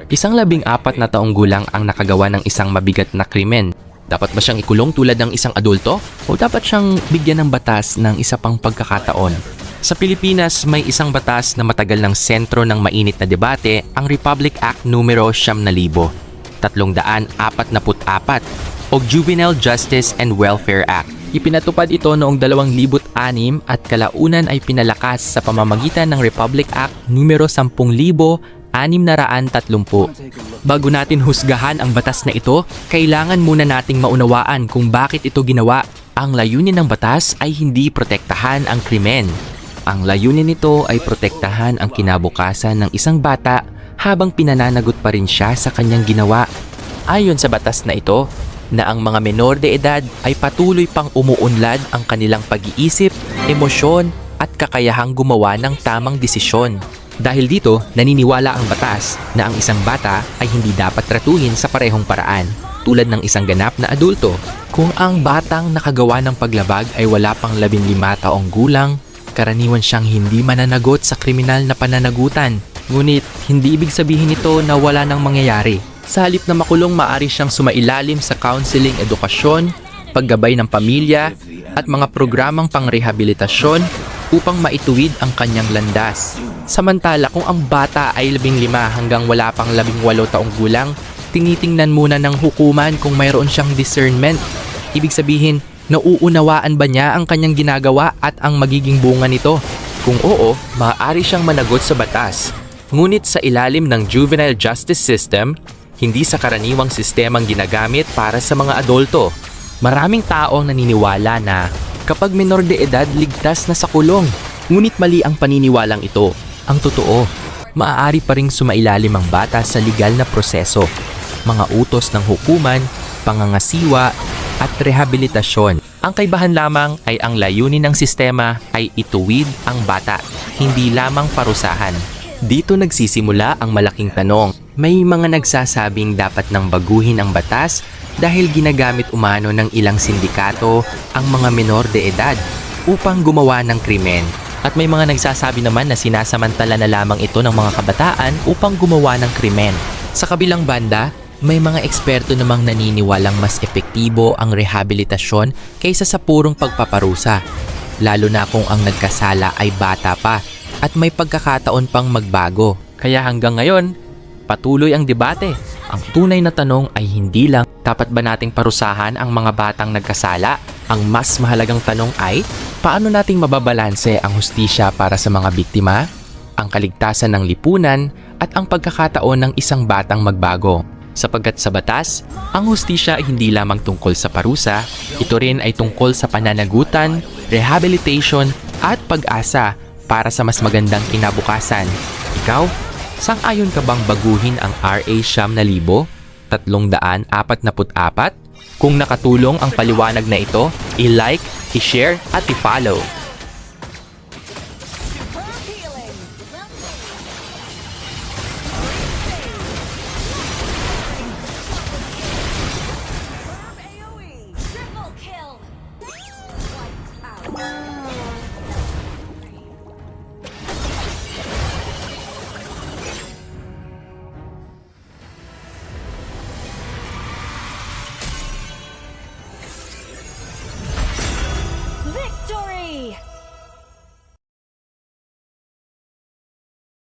Isang 14 na taong gulang ang nakagawa ng isang mabigat na krimen. Dapat ba siyang ikulong tulad ng isang adulto? O dapat siyang bigyan ng batas ng isa pang pagkakataon? Sa Pilipinas, may isang batas na matagal ng sentro ng mainit na debate, ang Republic Act numero 344 o Juvenile Justice and Welfare Act. Ipinatupad ito noong 2006 at kalaunan ay pinalakas sa pamamagitan ng Republic Act numero 10,630. Bago natin husgahan ang batas na ito, kailangan muna nating maunawaan kung bakit ito ginawa. Ang layunin ng batas ay hindi protektahan ang krimen. Ang layunin nito ay protektahan ang kinabukasan ng isang bata habang pinananagot pa rin siya sa kanyang ginawa. Ayon sa batas na ito, na ang mga menor de edad ay patuloy pang umuunlad ang kanilang pag-iisip, emosyon at kakayahang gumawa ng tamang desisyon. Dahil dito, naniniwala ang batas na ang isang bata ay hindi dapat tratuhin sa parehong paraan, tulad ng isang ganap na adulto. Kung ang batang nakagawa ng paglabag ay wala pang 15 taong gulang, karaniwan siyang hindi mananagot sa kriminal na pananagutan. Ngunit, hindi ibig sabihin ito na wala nang mangyayari. Sa halip na makulong, maaari siyang sumailalim sa counseling, edukasyon, paggabay ng pamilya, at mga programang pangrehabilitasyon upang maituwid ang kanyang landas. Samantala, kung ang bata ay 15 hanggang wala pang 18 taong gulang, tinitingnan muna ng hukuman kung mayroon siyang discernment. Ibig sabihin, nauunawaan ba niya ang kanyang ginagawa at ang magiging bunga nito? Kung oo, maaari siyang managot sa batas. Ngunit sa ilalim ng juvenile justice system, hindi sa karaniwang sistemang ginagamit para sa mga adulto. Maraming tao ang naniniwala na kapag menor de edad, ligtas na sa kulong. Ngunit mali ang paniniwalang ito. Ang totoo, maaari pa ring sumailalim ang bata sa legal na proseso, mga utos ng hukuman, pangangasiwa, at rehabilitasyon. Ang kaibahan lamang ay ang layunin ng sistema ay ituwid ang bata, hindi lamang parusahan. Dito nagsisimula ang malaking tanong. May mga nagsasabing dapat nang baguhin ang batas dahil ginagamit umano ng ilang sindikato ang mga menor de edad upang gumawa ng krimen. At may mga nagsasabi naman na sinasamantala na lamang ito ng mga kabataan upang gumawa ng krimen. Sa kabilang banda, may mga eksperto namang naniniwalang mas epektibo ang rehabilitasyon kaysa sa purong pagpaparusa, lalo na kung ang nagkasala ay bata pa at may pagkakataon pang magbago. Kaya hanggang ngayon, patuloy ang debate. Ang tunay na tanong ay hindi lang dapat ba nating parusahan ang mga batang nagkasala. Ang mas mahalagang tanong ay paano nating mababalanse ang hustisya para sa mga biktima, ang kaligtasan ng lipunan at ang pagkakataon ng isang batang magbago. Sapagkat sa batas, ang hustisya ay hindi lamang tungkol sa parusa, ito rin ay tungkol sa pananagutan, rehabilitation at pag-asa para sa mas magandang kinabukasan. Ikaw, sang-ayon ka bang baguhin ang RA 9,344? Kung nakatulong ang paliwanag na ito, i-like, i-share at i-follow.